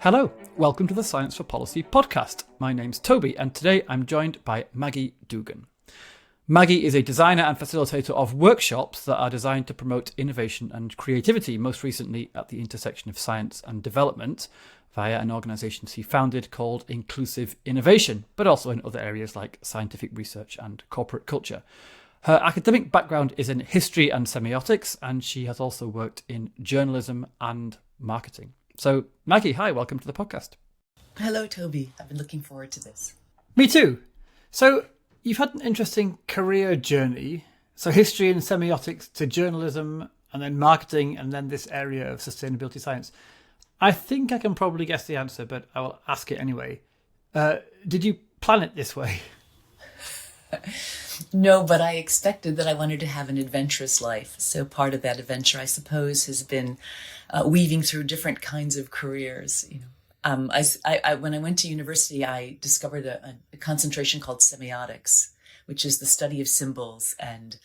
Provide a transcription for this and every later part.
Hello, welcome to the Science for Policy podcast. My name's Toby, and today I'm joined by Maggie Dugan. Maggie is a designer and facilitator of workshops that are designed to promote innovation and creativity, most recently at the intersection of science and development via an organisation she founded called Inclusive Innovation, but also in other areas like scientific research and corporate culture. Her academic background is in history and semiotics, and she has also worked in journalism and marketing. So, Maggie, hi, welcome to the podcast. Hello, Toby. I've been looking forward to this. Me too. So, you've had an interesting career journey. So, history and semiotics to journalism, and then marketing, and then this area of sustainability science. I think I can probably guess the answer, but I will ask it anyway. Did you plan it this way? No, but I expected that I wanted to have an adventurous life. So part of that adventure, I suppose, has been weaving through different kinds of careers. When I went to university, I discovered a concentration called semiotics, which is the study of symbols, and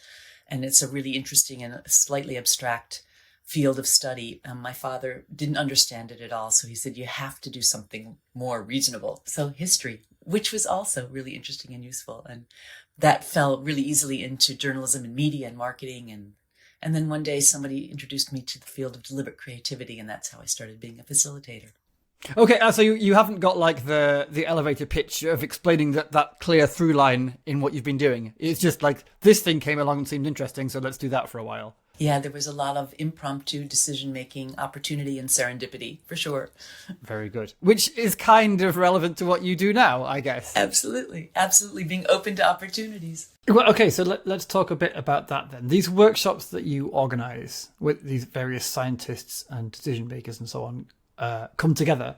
it's a really interesting and slightly abstract field of study. My father didn't understand it at all, so he said, you have to do something more reasonable. So history, which was also really interesting and useful. And that fell really easily into journalism and media and marketing. And then one day somebody introduced me to the field of deliberate creativity, and that's how I started being a facilitator. Okay, so you haven't got like the elevator pitch of explaining that clear through line in what you've been doing. It's just like, this thing came along and seemed interesting, so let's do that for a while. Yeah, there was a lot of impromptu decision-making, opportunity, and serendipity, for sure. Very good. Which is kind of relevant to what you do now, I guess. Absolutely. Absolutely. Being open to opportunities. Well, okay, so let's talk a bit about that then. These workshops that you organise with these various scientists and decision makers and so on come together.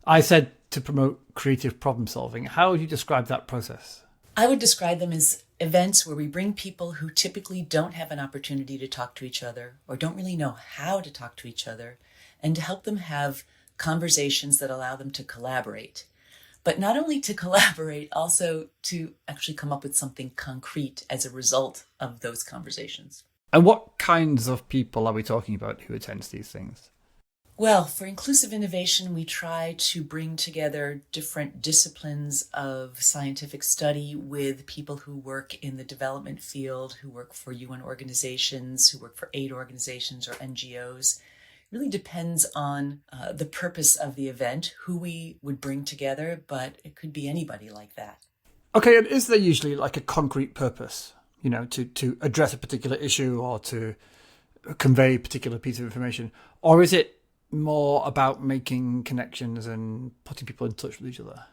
I said to promote creative problem solving. How would you describe that process? I would describe them as events where we bring people who typically don't have an opportunity to talk to each other or don't really know how to talk to each other, and to help them have conversations that allow them to collaborate. But not only to collaborate, also to actually come up with something concrete as a result of those conversations. And what kinds of people are we talking about who attends these things? Well, for inclusive innovation, we try to bring together different disciplines of scientific study with people who work in the development field, who work for UN organizations, who work for aid organizations or NGOs. It really depends on the purpose of the event, who we would bring together, but it could be anybody like that. Okay, and is there usually like a concrete purpose, to address a particular issue or to convey a particular piece of information? Or is it more about making connections and putting people in touch with each other?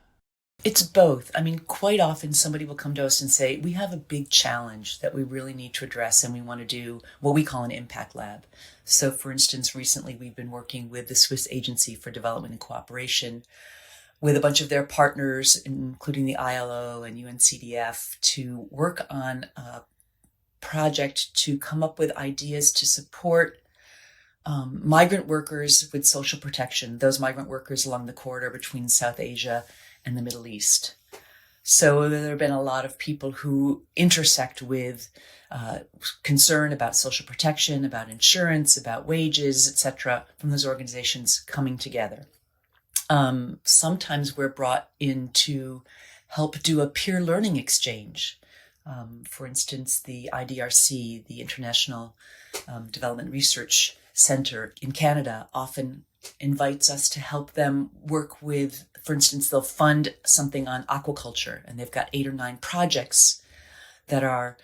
It's both. I mean, quite often somebody will come to us and say, we have a big challenge that we really need to address, and we want to do what we call an impact lab. So, for instance, recently we've been working with the Swiss Agency for Development and Cooperation with a bunch of their partners, including the ILO and UNCDF, to work on a project to come up with ideas to support migrant workers with social protection, those migrant workers along the corridor between South Asia and the Middle East. So there have been a lot of people who intersect with concern about social protection, about insurance, about wages, etc., from those organizations coming together. Sometimes we're brought in to help do a peer learning exchange. For instance, the IDRC, the International Development Research Center in Canada, often invites us to help them work with, for instance, they'll fund something on aquaculture, and they've got 8 or 9 projects that are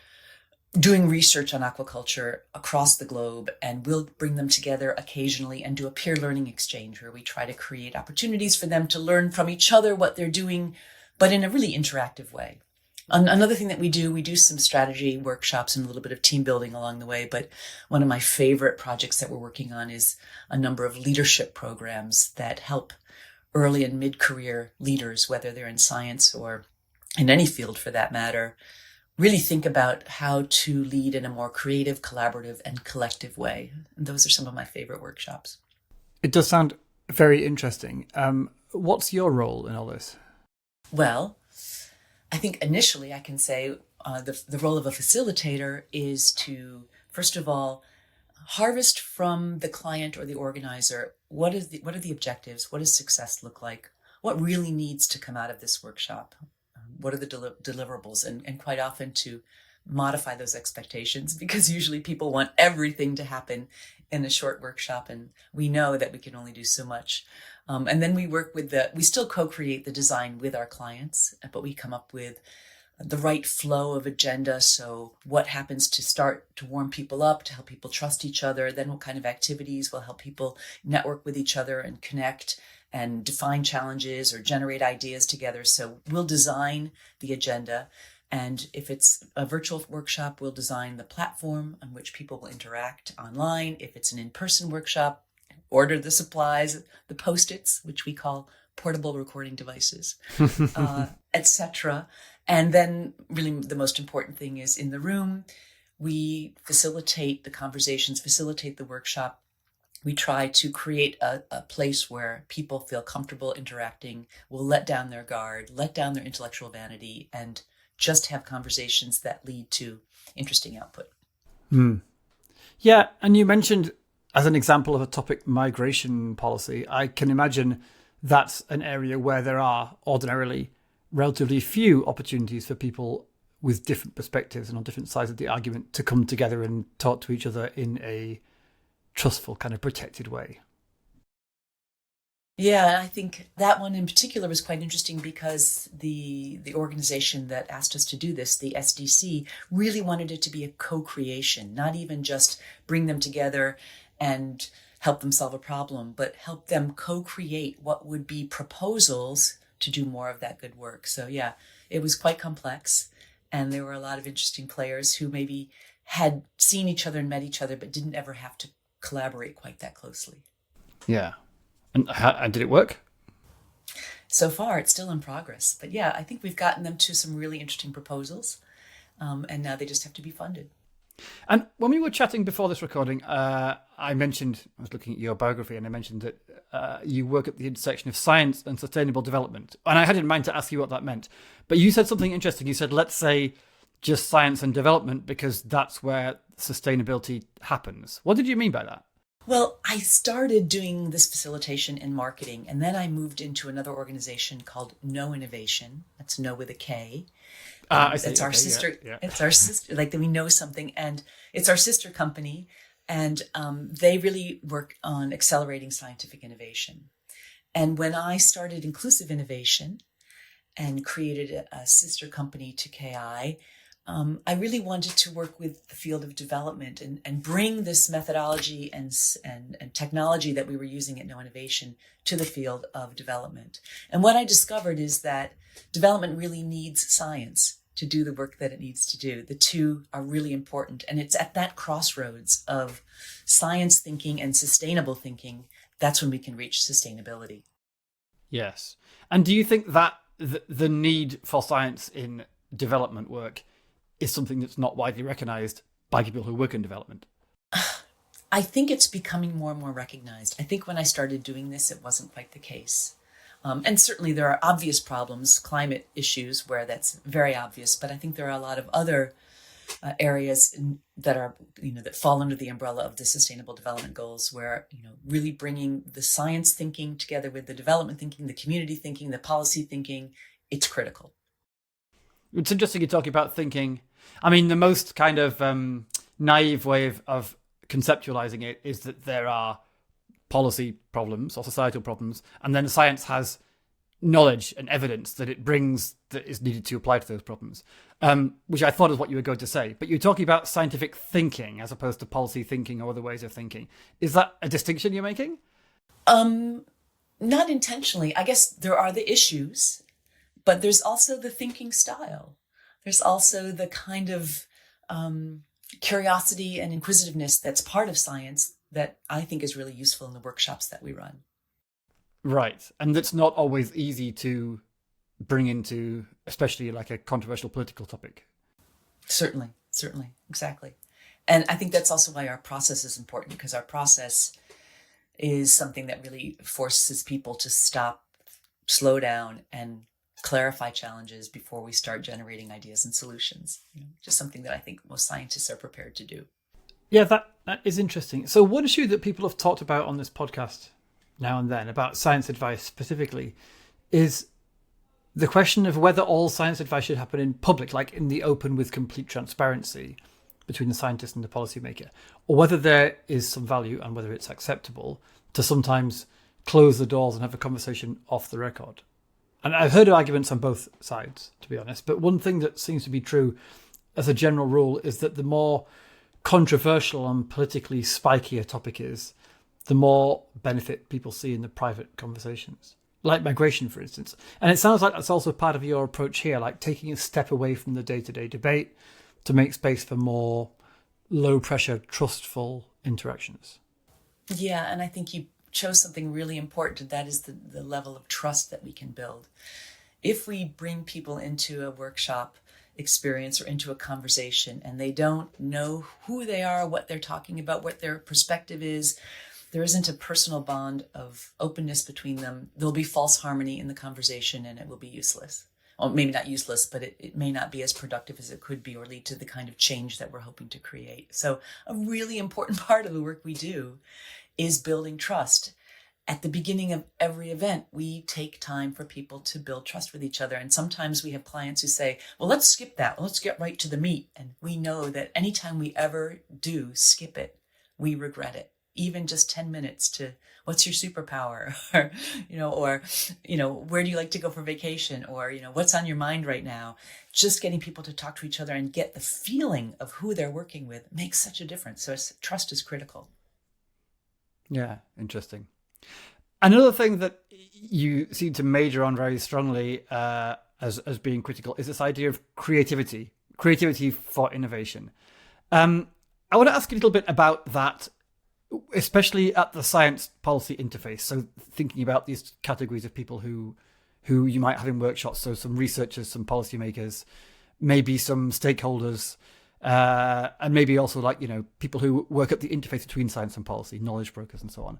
doing research on aquaculture across the globe, and we'll bring them together occasionally and do a peer learning exchange where we try to create opportunities for them to learn from each other what they're doing, but in a really interactive way. Another thing that we do some strategy workshops and a little bit of team building along the way. But one of my favorite projects that we're working on is a number of leadership programs that help early and mid-career leaders, whether they're in science or in any field for that matter, really think about how to lead in a more creative, collaborative, and collective way. And those are some of my favorite workshops. It does sound very interesting. What's your role in all this? Well, I think initially I can say the role of a facilitator is to, first of all, harvest from the client or the organizer what are the objectives? What does success look like? What really needs to come out of this workshop? What are the deliverables? And quite often to modify those expectations, because usually people want everything to happen in a short workshop, and we know that we can only do so much. And then we still co-create the design with our clients, but we come up with the right flow of agenda. So what happens to start to warm people up, to help people trust each other? Then what kind of activities will help people network with each other and connect and define challenges or generate ideas together? So we'll design the agenda. And if it's a virtual workshop, we'll design the platform on which people will interact online. If it's an in-person workshop, order the supplies, the Post-its, which we call portable recording devices, etc. And then really the most important thing is in the room, we facilitate the conversations, facilitate the workshop. We try to create a place where people feel comfortable interacting, will let down their guard, let down their intellectual vanity, and just have conversations that lead to interesting output. Yeah, and you mentioned as an example of a topic, migration policy. I can imagine that's an area where there are ordinarily relatively few opportunities for people with different perspectives and on different sides of the argument to come together and talk to each other in a trustful, kind of protected way. Yeah, I think that one in particular was quite interesting because the organization that asked us to do this, the SDC, really wanted it to be a co-creation, not even just bring them together and help them solve a problem, but help them co-create what would be proposals to do more of that good work. So yeah, it was quite complex, and there were a lot of interesting players who maybe had seen each other and met each other, but didn't ever have to collaborate quite that closely. Yeah. And did it work? So far, it's still in progress. But yeah, I think we've gotten them to some really interesting proposals. And now they just have to be funded. And when we were chatting before this recording, I was looking at your biography, and I mentioned that you work at the intersection of science and sustainable development. And I had in mind to ask you what that meant. But you said something interesting. You said, let's say just science and development, because that's where sustainability happens. What did you mean by that? Well, I started doing this facilitation in marketing, and then I moved into another organization called No Innovation. That's No with a K. I see. It's our sister. Yeah. It's our sister. Like that, we know something, and it's our sister company, and they really work on accelerating scientific innovation. And when I started Inclusive Innovation and created a sister company to KI, I really wanted to work with the field of development and bring this methodology and technology that we were using at No Innovation to the field of development. And what I discovered is that development really needs science to do the work that it needs to do. The two are really important. And it's at that crossroads of science thinking and sustainable thinking, that's when we can reach sustainability. Yes. And do you think that the need for science in development work is something that's not widely recognized by people who work in development? I think it's becoming more and more recognized. I think when I started doing this, it wasn't quite the case. And certainly there are obvious problems, climate issues, where that's very obvious. But I think there are a lot of other areas that are, that fall under the umbrella of the Sustainable Development Goals, where, really bringing the science thinking together with the development thinking, the community thinking, the policy thinking, it's critical. It's interesting you're talking about thinking. I mean, the most kind of naive way of conceptualizing it is that there are policy problems or societal problems, and then science has knowledge and evidence that it brings that is needed to apply to those problems, which I thought is what you were going to say. But you're talking about scientific thinking as opposed to policy thinking or other ways of thinking. Is that a distinction you're making? Not intentionally. I guess there are the issues, but there's also the thinking style. There's also the kind of curiosity and inquisitiveness that's part of science that I think is really useful in the workshops that we run. Right. And that's not always easy to bring into, especially like a controversial political topic. Certainly, exactly. And I think that's also why our process is important, because our process is something that really forces people to stop, slow down, and clarify challenges before we start generating ideas and solutions. Just something that I think most scientists are prepared to do. Yeah, that is interesting. So one issue that people have talked about on this podcast now and then about science advice specifically is the question of whether all science advice should happen in public, like in the open with complete transparency between the scientist and the policymaker, or whether there is some value and whether it's acceptable to sometimes close the doors and have a conversation off the record. And I've heard arguments on both sides, to be honest, but one thing that seems to be true as a general rule is that the more controversial and politically spiky a topic is, the more benefit people see in the private conversations, like migration, for instance. And it sounds like that's also part of your approach here, like taking a step away from the day-to-day debate to make space for more low-pressure, trustful interactions. Yeah, and I think you chose something really important, and that is the level of trust that we can build. If we bring people into a workshop experience or into a conversation and they don't know who they are, what they're talking about, what their perspective is, there isn't a personal bond of openness between them, there'll be false harmony in the conversation and it will be useless. Well, maybe not useless, but it may not be as productive as it could be or lead to the kind of change that we're hoping to create. So a really important part of the work we do is building trust. At the beginning of every event, we take time for people to build trust with each other. And sometimes we have clients who say, well, let's skip that. Let's get right to the meat. And we know that anytime we ever do skip it, we regret it. Even just 10 minutes to what's your superpower or where do you like to go for vacation or, what's on your mind right now? Just getting people to talk to each other and get the feeling of who they're working with makes such a difference. So trust is critical. Yeah, interesting. Another thing that you seem to major on very strongly as being critical is this idea of creativity for innovation. I want to ask you a little bit about that, especially at the science policy interface. So thinking about these categories of people who you might have in workshops. So some researchers, some policymakers, maybe some stakeholders, and maybe also people who work at the interface between science and policy, knowledge brokers and so on.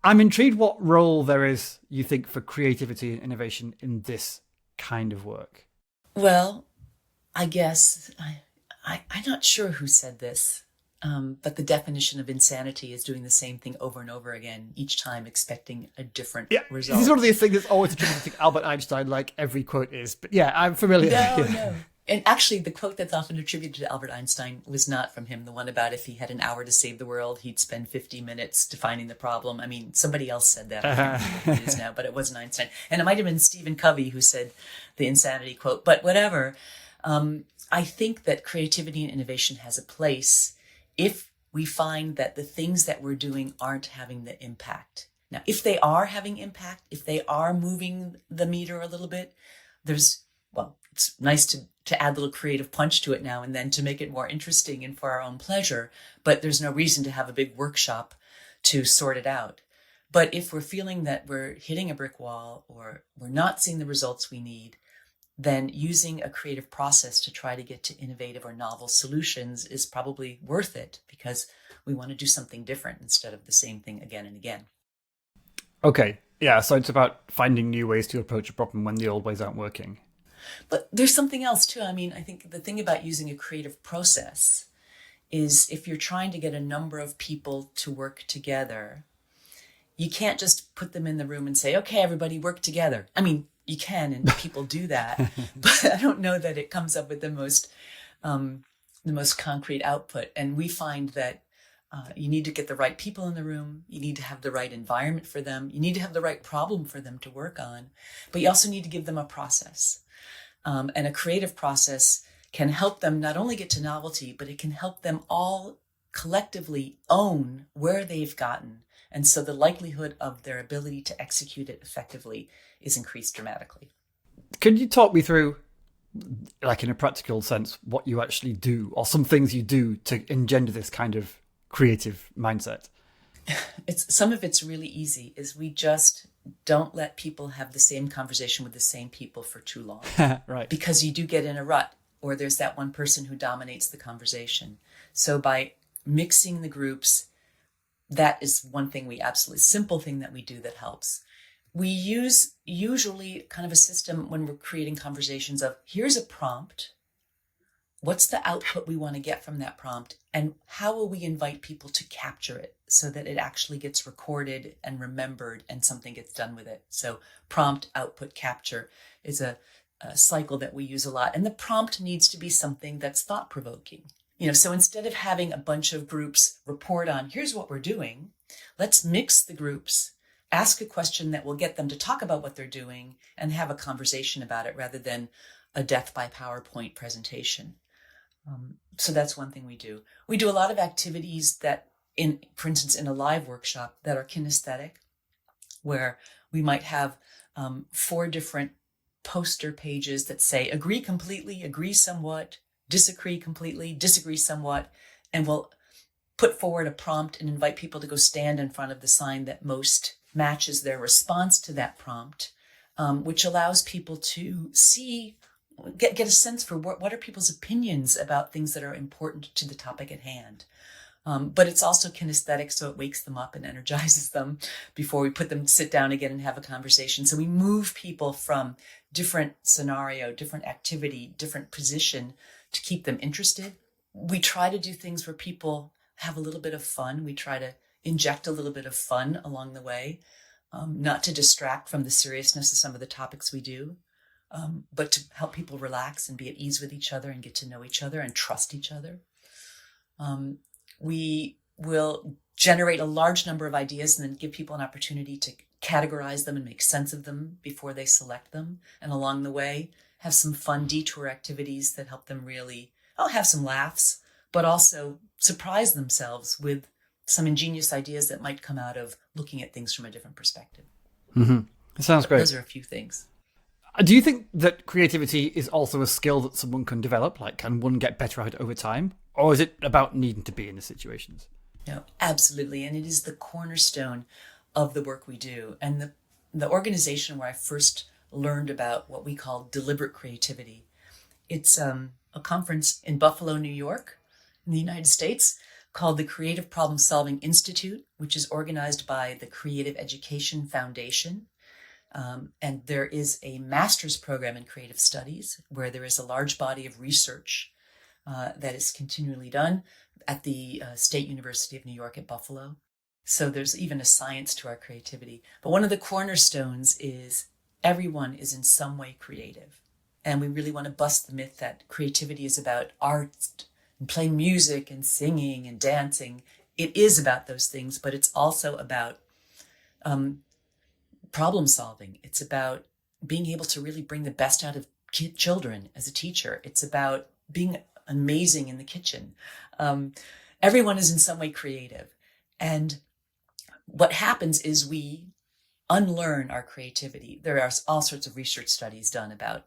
I'm intrigued what role there is, you think, for creativity and innovation in this kind of work. Well, I guess I'm not sure who said this, but the definition of insanity is doing the same thing over and over again, each time expecting a different result. This is one of these things that's always attributed to Albert Einstein, like every quote is. But yeah, I'm familiar. No. And actually, the quote that's often attributed to Albert Einstein was not from him. The one about if he had an hour to save the world, he'd spend 50 minutes defining the problem. I mean, somebody else said that. I can't remember who it is now, but it wasn't Einstein. And it might have been Stephen Covey who said the insanity quote. But whatever. I think that creativity and innovation has a place if we find that the things that we're doing aren't having the impact. Now, if they are having impact, if they are moving the meter a little bit, it's nice to add a little creative punch to it now and then to make it more interesting and for our own pleasure, but there's no reason to have a big workshop to sort it out. But if we're feeling that we're hitting a brick wall or we're not seeing the results we need, then using a creative process to try to get to innovative or novel solutions is probably worth it because we want to do something different instead of the same thing again and again. Okay. Yeah. So it's about finding new ways to approach a problem when the old ways aren't working. But there's something else too. I mean, I think the thing about using a creative process is if you're trying to get a number of people to work together, you can't just put them in the room and say, okay, everybody work together. I mean, you can, and people do that, but I don't know that it comes up with the most concrete output. And we find that you need to get the right people in the room. You need to have the right environment for them. You need to have the right problem for them to work on, but you also need to give them a process. And a creative process can help them not only get to novelty, but it can help them all collectively own where they've gotten. And so the likelihood of their ability to execute it effectively is increased dramatically. Can you talk me through, like in a practical sense, what you actually do or some things you do to engender this kind of creative mindset? Some of it's really easy, is we just don't let people have the same conversation with the same people for too long. Right. Because you do get in a rut, or there's that one person who dominates the conversation. So by mixing the groups, that is one thing simple thing that we do that helps. We use usually kind of a system when we're creating conversations of, here's a prompt. what's the output we want to get from that prompt, and how will we invite people to capture it so that it actually gets recorded and remembered and something gets done with it. So prompt, output, capture is a cycle that we use a lot. And the prompt needs to be something that's thought-provoking. So instead of having a bunch of groups report on, here's what we're doing, let's mix the groups, ask a question that will get them to talk about what they're doing and have a conversation about it rather than a death by PowerPoint presentation. So that's one thing we do. We do a lot of activities that, for instance, in a live workshop that are kinesthetic, where we might have 4 different poster pages that say agree completely, agree somewhat, disagree completely, disagree somewhat, and we'll put forward a prompt and invite people to go stand in front of the sign that most matches their response to that prompt, which allows people to get a sense for what are people's opinions about things that are important to the topic at hand. But it's also kinesthetic, so it wakes them up and energizes them before we put them to sit down again and have a conversation. So we move people from different scenario, different activity, different position to keep them interested. We try to do things where people have a little bit of fun. We try to inject a little bit of fun along the way, not to distract from the seriousness of some of the topics we do, but to help people relax and be at ease with each other and get to know each other and trust each other. We will generate a large number of ideas and then give people an opportunity to categorize them and make sense of them before they select them. And along the way, have some fun detour activities that help them really, have some laughs, but also surprise themselves with some ingenious ideas that might come out of looking at things from a different perspective. Mm-hmm. It sounds great. Those are a few things. Do you think that creativity is also a skill that someone can develop? Like, can one get better at it over time? Or is it about needing to be in the situations? No, absolutely. And it is the cornerstone of the work we do. And the organization where I first learned about what we call deliberate creativity, it's a conference in Buffalo, New York, in the United States, called the Creative Problem Solving Institute, which is organized by the Creative Education Foundation. And there is a master's program in creative studies where there is a large body of research that is continually done at the State University of New York at Buffalo. So there's even a science to our creativity. But one of the cornerstones is everyone is in some way creative. And we really want to bust the myth that creativity is about art and playing music and singing and dancing. It is about those things, but it's also about problem solving. It's about being able to really bring the best out of children as a teacher. It's about being amazing in the kitchen. Everyone is in some way creative. And what happens is we unlearn our creativity. There are all sorts of research studies done about,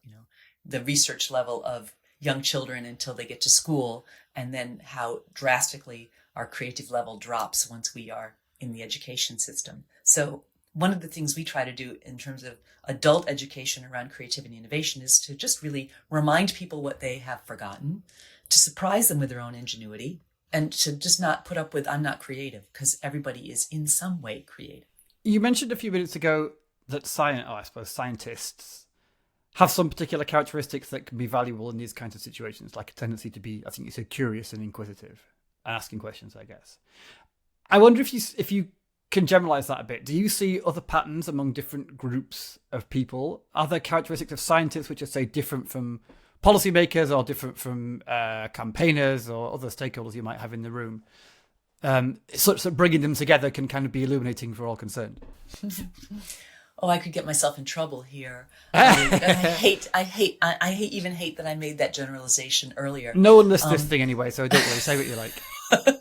the research level of young children until they get to school, and then how drastically our creative level drops once we are in the education system. So one of the things we try to do in terms of adult education around creativity and innovation is to just really remind people what they have forgotten, to surprise them with their own ingenuity, and to just not put up with, I'm not creative, because everybody is in some way creative. You mentioned a few minutes ago that scientists have some particular characteristics that can be valuable in these kinds of situations, like a tendency to be, I think you said, curious and inquisitive, and asking questions, I guess. I wonder if you can generalize that a bit. Do you see other patterns among different groups of people? Are there characteristics of scientists which are, say, different from policymakers or different from campaigners or other stakeholders you might have in the room? Such that bringing them together can kind of be illuminating for all concerned. Oh, I could get myself in trouble here. I even hate that I made that generalization earlier. No one lists this thing anyway, so don't worry. Say what you like.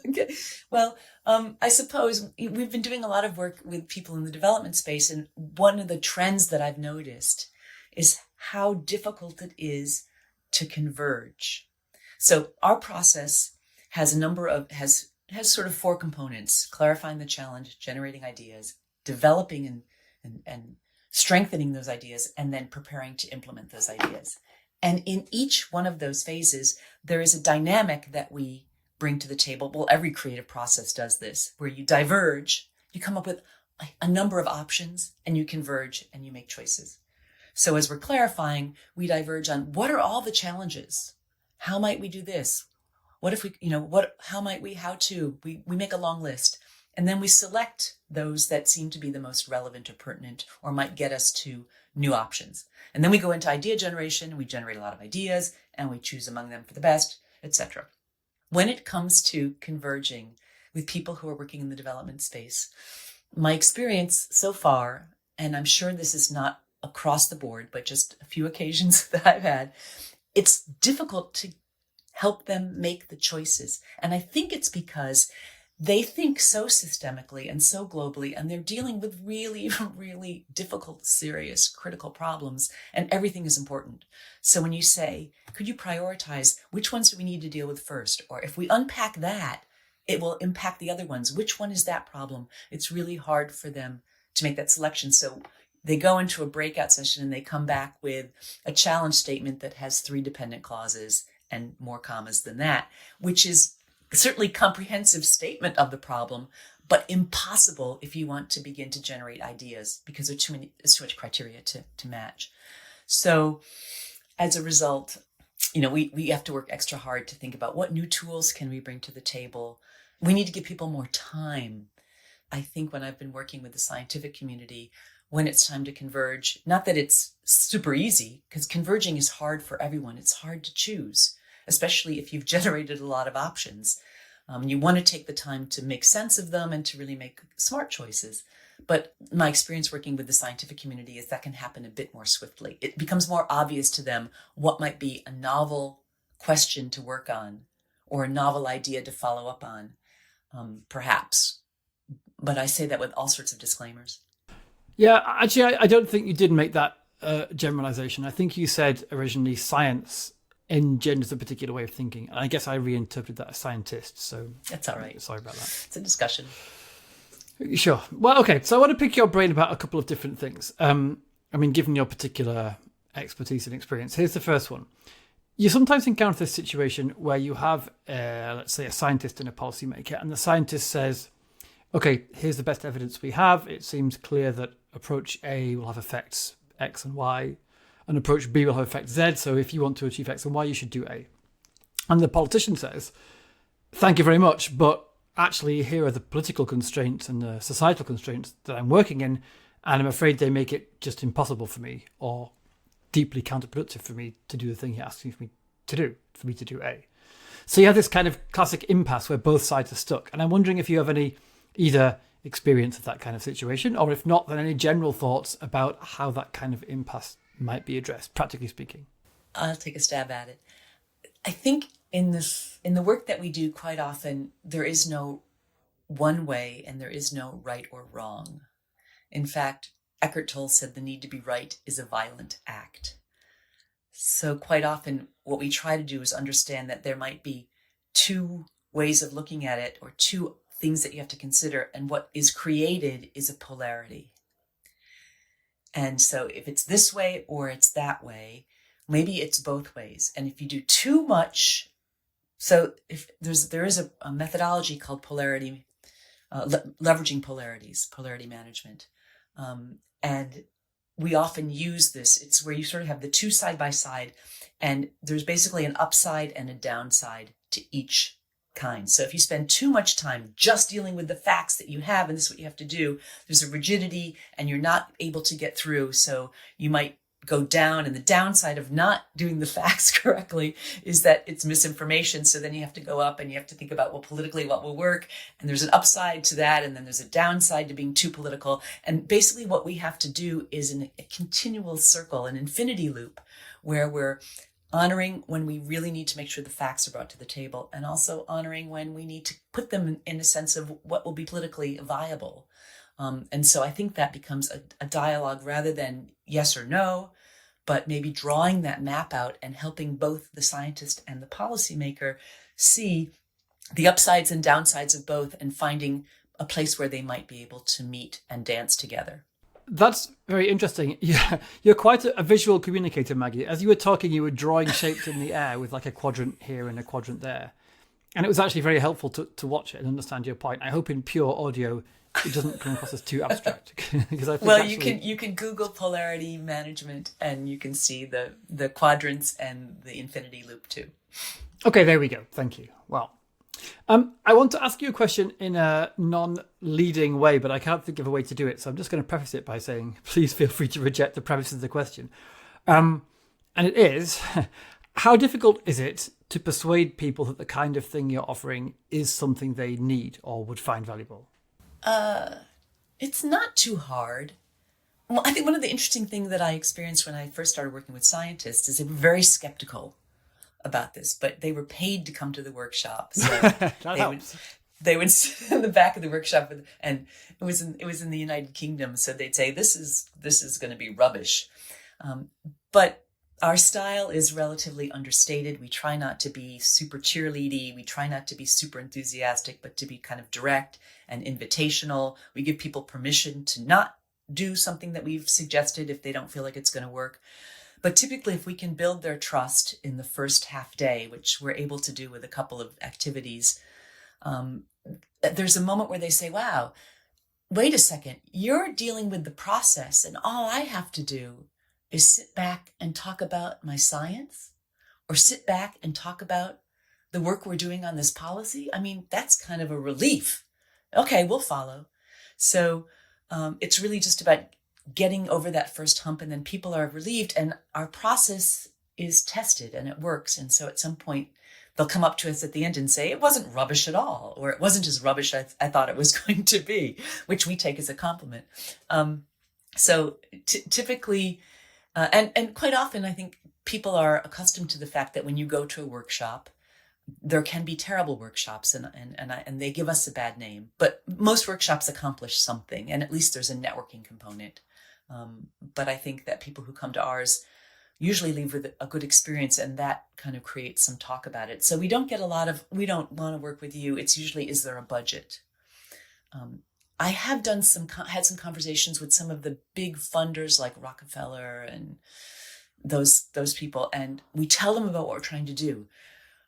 Okay. Well, I suppose we've been doing a lot of work with people in the development space, and one of the trends that I've noticed is how difficult it is to converge. So our process has has sort of 4 components: clarifying the challenge, generating ideas, developing and strengthening those ideas, and then preparing to implement those ideas. And in each one of those phases, there is a dynamic that we bring to the table. Well, every creative process does this, where you diverge, you come up with a number of options, and you converge and you make choices. So as we're clarifying, we diverge on what are all the challenges How might we do this? What if we, how might we, how to? We make a long list. And then we select those that seem to be the most relevant or pertinent or might get us to new options. And then we go into idea generation, we generate a lot of ideas, and we choose among them for the best, etc. When it comes to converging with people who are working in the development space, my experience so far, and I'm sure this is not across the board, but just a few occasions that I've had, it's difficult to help them make the choices. And I think it's because they think so systemically and so globally, and they're dealing with really, really difficult, serious, critical problems, and everything is important. So when you say, could you prioritize which ones do we need to deal with first? Or if we unpack that, it will impact the other ones. Which one is that problem? It's really hard for them to make that selection. So they go into a breakout session and they come back with a challenge statement that has 3 dependent clauses and more commas than that, which is certainly comprehensive statement of the problem, but impossible if you want to begin to generate ideas because there's too much criteria to match. So as a result, we have to work extra hard to think about what new tools can we bring to the table. We need to give people more time. I think when I've been working with the scientific community, when it's time to converge, not that it's super easy, because converging is hard for everyone. It's hard to choose, especially if you've generated a lot of options. You want to take the time to make sense of them and to really make smart choices. But my experience working with the scientific community is that can happen a bit more swiftly. It becomes more obvious to them what might be a novel question to work on or a novel idea to follow up on, perhaps. But I say that with all sorts of disclaimers. Yeah, actually, I don't think you did make that generalization. I think you said originally science engenders a particular way of thinking. And I guess I reinterpreted that as scientist. So that's all right. Sorry about that. It's a discussion. Sure. Well, okay. So I want to pick your brain about a couple of different things. Given your particular expertise and experience, here's the first one. You sometimes encounter this situation where you have, let's say, a scientist and a policymaker, and the scientist says, okay, here's the best evidence we have. It seems clear that approach A will have effects X and Y, and approach B will have effect Z. So if you want to achieve X and Y, you should do A. And the politician says, thank you very much, but actually here are the political constraints and the societal constraints that I'm working in, and I'm afraid they make it just impossible for me or deeply counterproductive for me to do the thing he asks me to do, for me to do A. So you have this kind of classic impasse where both sides are stuck. And I'm wondering if you have any either experience of that kind of situation, or if not, then any general thoughts about how that kind of impasse might be addressed, practically speaking. I'll take a stab at it. I think in the work that we do, quite often, there is no one way and there is no right or wrong. In fact, Eckhart Tolle said the need to be right is a violent act. So quite often what we try to do is understand that there might be 2 ways of looking at it or 2 things that you have to consider, and what is created is a polarity. And so if it's this way or it's that way, maybe it's both ways. And if you do too much, so if there is a methodology called polarity, leveraging polarities, polarity management. And we often use this. It's where you sort of have the 2 side by side, and there's basically an upside and a downside to each kind. So if you spend too much time just dealing with the facts that you have, and this is what you have to do, there's a rigidity and you're not able to get through. So you might go down, and the downside of not doing the facts correctly is that it's misinformation. So then you have to go up and you have to think about, well, politically, what will work? And there's an upside to that. And then there's a downside to being too political. And basically what we have to do is a continual circle, an infinity loop, where we're honoring when we really need to make sure the facts are brought to the table, and also honoring when we need to put them in a sense of what will be politically viable. And so I think that becomes a dialogue rather than yes or no, but maybe drawing that map out and helping both the scientist and the policymaker see the upsides and downsides of both, and finding a place where they might be able to meet and dance together. That's very interesting. Yeah, you're quite a visual communicator, Maggie. As you were talking, you were drawing shapes in the air with like a quadrant here and a quadrant there. And it was actually very helpful to watch it and understand your point. I hope in pure audio it doesn't come across as too abstract. Because I think you can Google polarity management and you can see the quadrants and the infinity loop too. Okay, there we go. Thank you. Well, I want to ask you a question in a non-leading way, but I can't think of a way to do it. So I'm just going to preface it by saying, please feel free to reject the premise of the question. And it is, how difficult is it to persuade people that the kind of thing you're offering is something they need or would find valuable? It's not too hard. Well, I think one of the interesting things that I experienced when I first started working with scientists is they were very skeptical about this, but they were paid to come to the workshop. So they would sit in the back of the workshop, and it was in the United Kingdom. So they'd say, this is going to be rubbish. But our style is relatively understated. We try not to be super cheerleady. We try not to be super enthusiastic, but to be kind of direct and invitational. We give people permission to not do something that we've suggested if they don't feel like it's going to work. But typically, if we can build their trust in the first half day, which we're able to do with a couple of activities, there's a moment where they say, wow, wait a second, you're dealing with the process and all I have to do is sit back and talk about my science or sit back and talk about the work we're doing on this policy. I mean, that's kind of a relief. Okay, we'll follow. So it's really just about getting over that first hump, and then people are relieved and our process is tested and it works. And so at some point they'll come up to us at the end and say, it wasn't rubbish at all, or it wasn't as rubbish as I thought it was going to be, which we take as a compliment. So typically, and quite often, I think people are accustomed to the fact that when you go to a workshop, there can be terrible workshops and they give us a bad name, but most workshops accomplish something, and at least there's a networking component. But I think that people who come to ours usually leave with a good experience, and that kind of creates some talk about it. So we don't get a lot of, we don't want to work with you. It's usually, is there a budget? I have had some conversations with some of the big funders like Rockefeller and those people, and we tell them about what we're trying to do.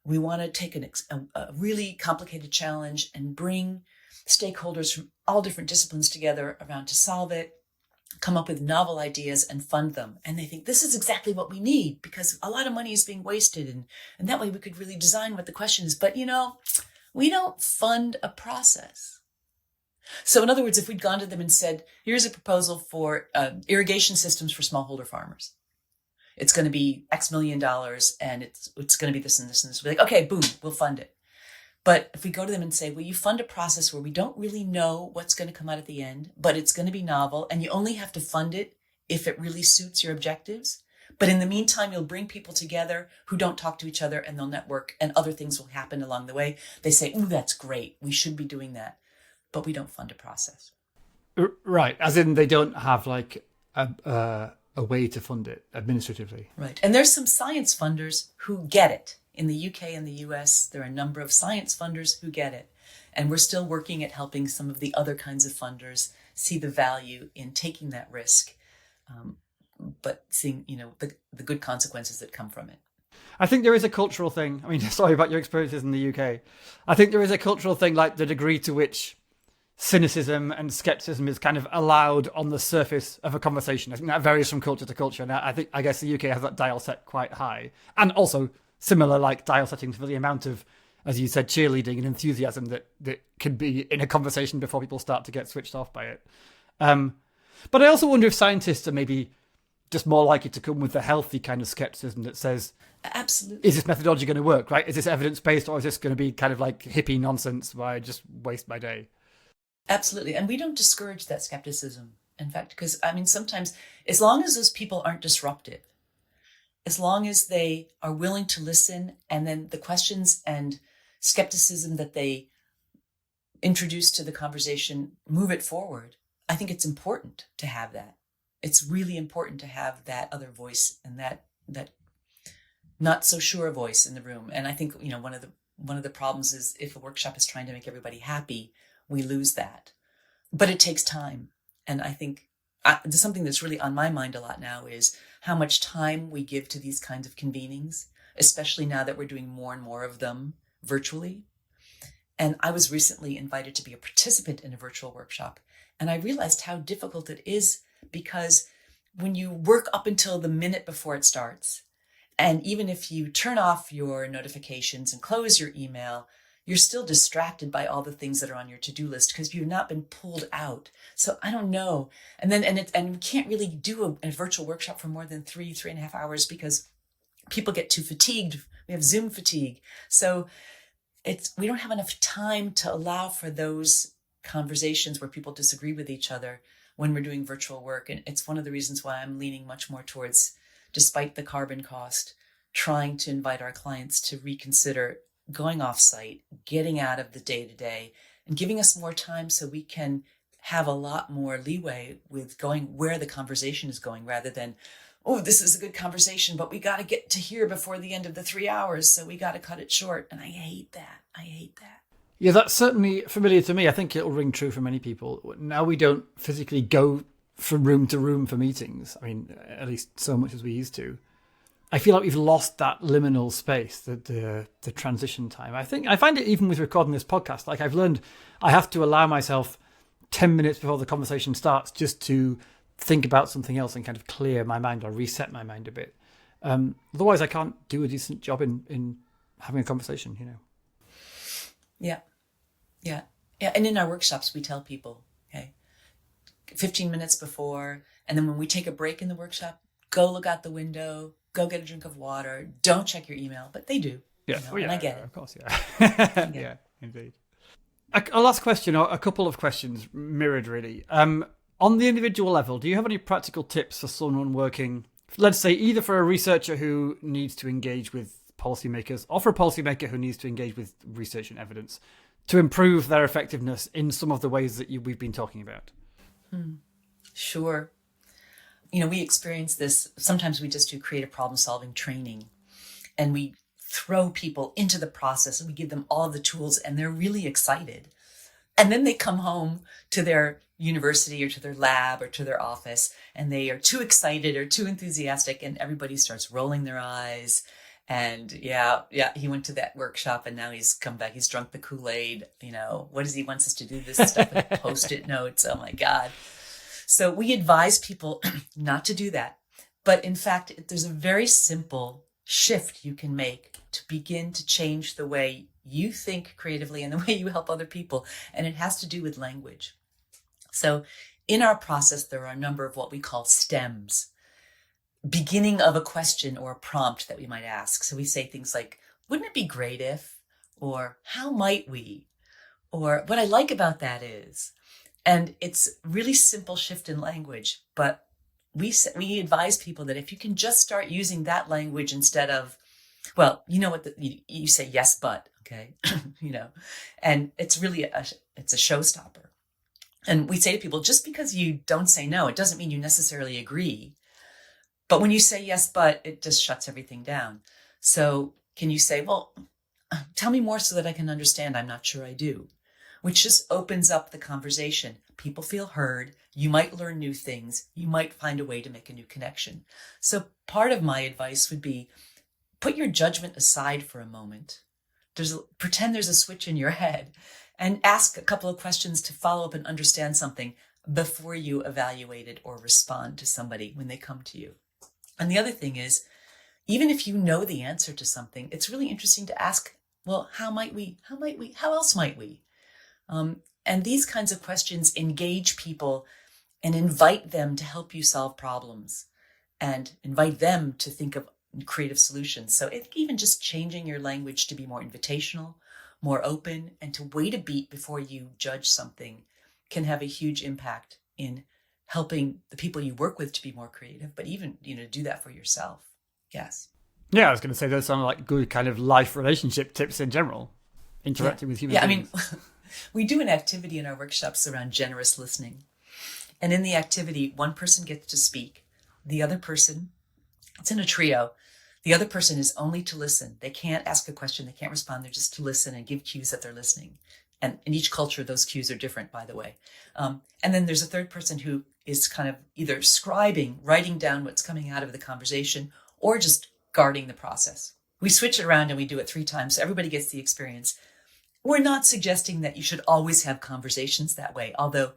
We want to take a really complicated challenge and bring stakeholders from all different disciplines together around to solve it, come up with novel ideas and fund them. And they think this is exactly what we need because a lot of money is being wasted. And that way we could really design what the question is. But, we don't fund a process. So in other words, if we'd gone to them and said, here's a proposal for irrigation systems for smallholder farmers. It's going to be X million and it's going to be this and this and this. We're like, okay, boom, we'll fund it. But if we go to them and say, will you fund a process where we don't really know what's going to come out at the end, but it's going to be novel and you only have to fund it if it really suits your objectives. But in the meantime, you'll bring people together who don't talk to each other and they'll network and other things will happen along the way. They say, ooh, that's great. We should be doing that. But we don't fund a process. Right. As in they don't have like a way to fund it administratively. Right. And there's some science funders who get it. In the UK and the US, there are a number of science funders who get it. And we're still working at helping some of the other kinds of funders see the value in taking that risk, but seeing, the good consequences that come from it. I think there is a cultural thing. I mean, sorry about your experiences in the UK. I think there is a cultural thing, like the degree to which cynicism and skepticism is kind of allowed on the surface of a conversation. I think that varies from culture to culture. And I guess the UK has that dial set quite high. And also similar like dial settings for the amount of, as you said, cheerleading and enthusiasm that can be in a conversation before people start to get switched off by it. But I also wonder if scientists are maybe just more likely to come with the healthy kind of skepticism that says, absolutely, is this methodology going to work, right? Is this evidence-based, or is this going to be kind of like hippie nonsense where I just waste my day? Absolutely. And we don't discourage that skepticism, in fact, because, sometimes as long as those people aren't disruptive, as long as they are willing to listen, and then the questions and skepticism that they introduce to the conversation move it forward, I think it's important to have that. It's really important to have that other voice and that not so sure voice in the room. And I think, one of the problems is if a workshop is trying to make everybody happy, we lose that. But it takes time. And I think something that's really on my mind a lot now is how much time we give to these kinds of convenings, especially now that we're doing more and more of them virtually. And I was recently invited to be a participant in a virtual workshop. And I realized how difficult it is, because when you work up until the minute before it starts, and even if you turn off your notifications and close your email, you're still distracted by all the things that are on your to-do list because you've not been pulled out. So I don't know. And we can't really do a virtual workshop for more than 3.5 hours because people get too fatigued. We have Zoom fatigue. So we don't have enough time to allow for those conversations where people disagree with each other when we're doing virtual work. And it's one of the reasons why I'm leaning much more towards, despite the carbon cost, trying to invite our clients to reconsider going off-site, getting out of the day-to-day, and giving us more time so we can have a lot more leeway with going where the conversation is going, rather than, oh, this is a good conversation, but we got to get to here before the end of the 3 hours, so we got to cut it short. And I hate that. Yeah, that's certainly familiar to me. I think it'll ring true for many people. Now we don't physically go from room to room for meetings. I mean, at least so much as we used to. I feel like we've lost that liminal space, the transition time. I find it even with recording this podcast, like I've learned I have to allow myself 10 minutes before the conversation starts just to think about something else and kind of clear my mind or reset my mind a bit. Otherwise I can't do a decent job in having a conversation, you know. Yeah. And in our workshops, we tell people, okay, 15 minutes before, and then when we take a break in the workshop, go look out the window, go get a drink of water, don't check your email. But they do. Yeah, you know, and I get it. Of course, yeah. Yeah, indeed. A last question, or a couple of questions mirrored, really. On the individual level, do you have any practical tips for someone working, let's say, either for a researcher who needs to engage with policymakers or for a policymaker who needs to engage with research and evidence to improve their effectiveness in some of the ways that we've been talking about? Sure. You know, we experience this. Sometimes we just do creative problem solving training, and we throw people into the process and we give them all the tools and they're really excited. And then they come home to their university or to their lab or to their office and they are too excited or too enthusiastic, and everybody starts rolling their eyes. And yeah, he went to that workshop and now he's come back. He's drunk the Kool-Aid. You know, what does he wants us to do this stuff with Post-it notes? Oh my God. So we advise people not to do that. But in fact, there's a very simple shift you can make to begin to change the way you think creatively and the way you help other people. And it has to do with language. So in our process, there are a number of what we call stems. Beginning of a question or a prompt that we might ask. So we say things like, wouldn't it be great if, or how might we, or what I like about that is. And it's really simple shift in language, but we advise people that if you can just start using that language instead of, well, you know what, you say yes, but, okay, you know, and it's really it's a showstopper. And we say to people, just because you don't say no, it doesn't mean you necessarily agree. But when you say yes, but, it just shuts everything down. So can you say, well, tell me more so that I can understand. I'm not sure I do. Which just opens up the conversation. People feel heard. You might learn new things. You might find a way to make a new connection. So part of my advice would be, put your judgment aside for a moment. Pretend there's a switch in your head and ask a couple of questions to follow up and understand something before you evaluate it or respond to somebody when they come to you. And the other thing is, even if you know the answer to something, it's really interesting to ask, well, how might we, how else might we? And these kinds of questions engage people and invite them to help you solve problems and invite them to think of creative solutions. So even just changing your language to be more invitational, more open, and to wait a beat before you judge something can have a huge impact in helping the people you work with to be more creative, but even, do that for yourself. Yes. Yeah, I was going to say those sound like good kind of life relationship tips in general, interacting with human beings. I mean, we do an activity in our workshops around generous listening. And in the activity, one person gets to speak. The other person, it's in a trio. The other person is only to listen. They can't ask a question. They can't respond. They're just to listen and give cues that they're listening. And in each culture, those cues are different, by the way. And then there's a third person who is kind of either scribing, writing down what's coming out of the conversation, or just guarding the process. We switch it around and we do it 3 times. So everybody gets the experience. we're not suggesting that you should always have conversations that way, although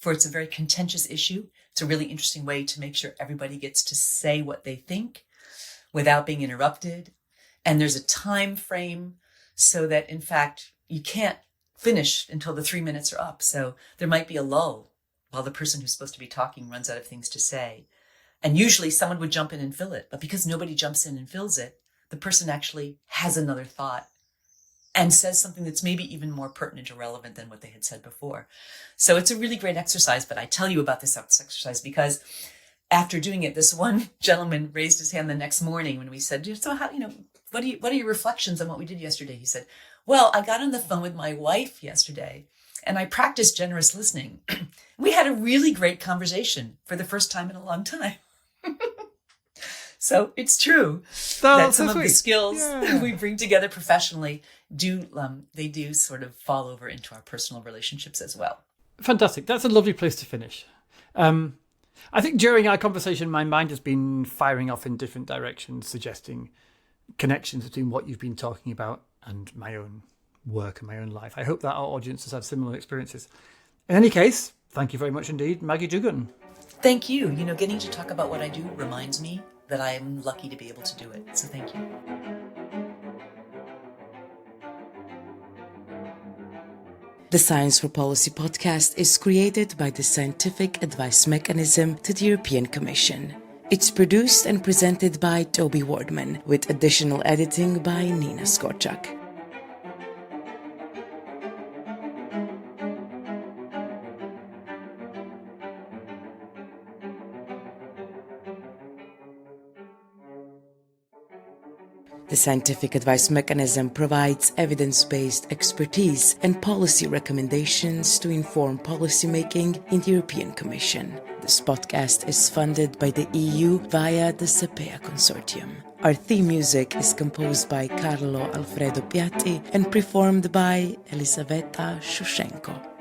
it's a very contentious issue. It's a really interesting way to make sure everybody gets to say what they think without being interrupted. And there's a time frame so that, in fact, you can't finish until the 3 minutes are up. So there might be a lull while the person who's supposed to be talking runs out of things to say. And usually someone would jump in and fill it. But because nobody jumps in and fills it, the person actually has another thought and says something that's maybe even more pertinent or relevant than what they had said before. So it's a really great exercise, but I tell you about this exercise because after doing it, this one gentleman raised his hand the next morning when we said, so how, what are your reflections on what we did yesterday? He said, well, I got on the phone with my wife yesterday and I practiced generous listening. We had a really great conversation for the first time in a long time. So it's true that some of the skills we bring together professionally do sort of fall over into our personal relationships as well. Fantastic. That's a lovely place to finish. I think during our conversation, my mind has been firing off in different directions, suggesting connections between what you've been talking about and my own work and my own life. I hope that our audience has had similar experiences. In any case, thank you very much indeed, Maggie Dugan. Thank you. Getting to talk about what I do reminds me that I am lucky to be able to do it. So thank you. The Science for Policy podcast is created by the Scientific Advice Mechanism to the European Commission. It's produced and presented by Toby Wardman, with additional editing by Nina Skorczak. The Scientific Advice Mechanism provides evidence-based expertise and policy recommendations to inform policymaking in the European Commission. This podcast is funded by the EU via the SEPEA Consortium. Our theme music is composed by Carlo Alfredo Piatti and performed by Elisaveta Shushenko.